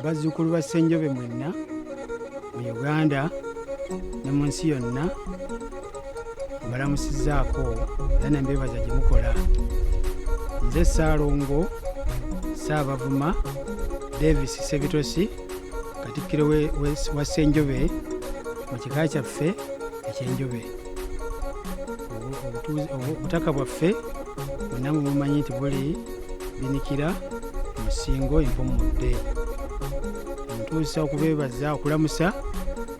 bazzukulu ba Ssenjobe mwenna mu Uganda ne mu nsi yonna mbalamusizzaako era ne mbeebaza gye mukola. Nze Ssaalongo Ssabavuma Davis Ssebitosi, Katikkiro wa Ssenjobe mu kika kyaffe eky'Enjobe. Obutaka bwaffe bwonna mubumanyi nti buli binikira Musingo Empomodde. Ntuusa okubeebaza okulamusa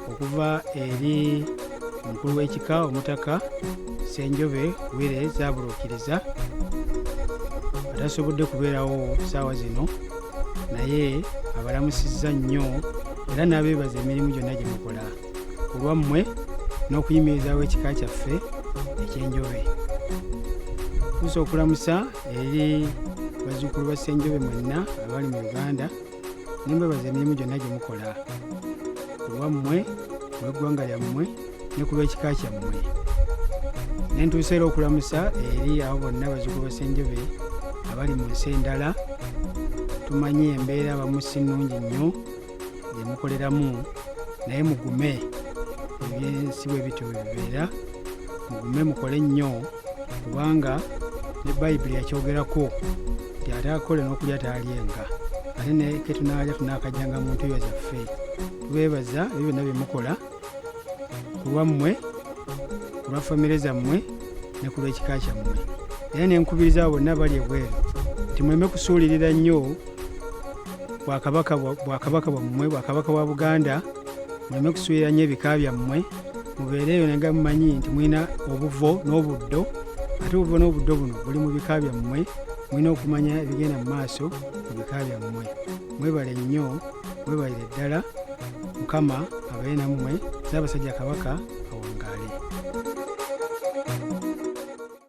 okuva eri omukulu w'ekika Omutaka Ssenjobe Wire Zaabuluukiriza atasobodde kubeerawo ssaawa zino, naye abalamusizza nnyo era n'abeebaza emirimu gyonna gye mukola ku lwammwe n'okuyimirizaawo ekika kyaffe eky'Enjobe. Tuusa okulamusa eri bazzukulu ba Ssenjobe mwenna abali mu Uganda ne mbebaza emirimu gyonna gye mukola ku lwammwe, olw'eggwanga lyammwe ne ku lw'ekika kyammwe. Ne ntuusa era okulamusa eri abo bonna bazzukulu ba Ssenjobe abali mu nsi endala. Tumanyi embeera abamu si nnungi nnyo gye mukoleramu, naye mugume, ebyensi bwe bityo bwe bibeera. Mugume mukole nnyo, kubanga ne Bayibuli yakyogerako nti ate akole n'okulya taalyenga, ate ne ke tunaalya tunaakajjanga mu ntuuyo zaffe. Tubeebaza ebyo byonna bye mukola ku lwammwe, ku lwa famire zammwe ne ku lw'ekika kyammwe. Era ne nkubiriza abo bonna bali ebweru nti muleme kusuulirira nnyo Bwakabaka bwammwe, Bwakabaka bwa Buganda. Muleme kusuulira nnyo ebika byammwe, mubeereeyo nga mumanyi nti mulina obuvo n'obuddo, ate obuvo n'obuddo buno buli mu bika byammwe. Mulina okumanya ebigenda mu maaso mu bika byammwe. Mwebale nnyo, mwebalire ddala. Mukama abeere nammwe. Ssaabasajja Kabaka awangaale.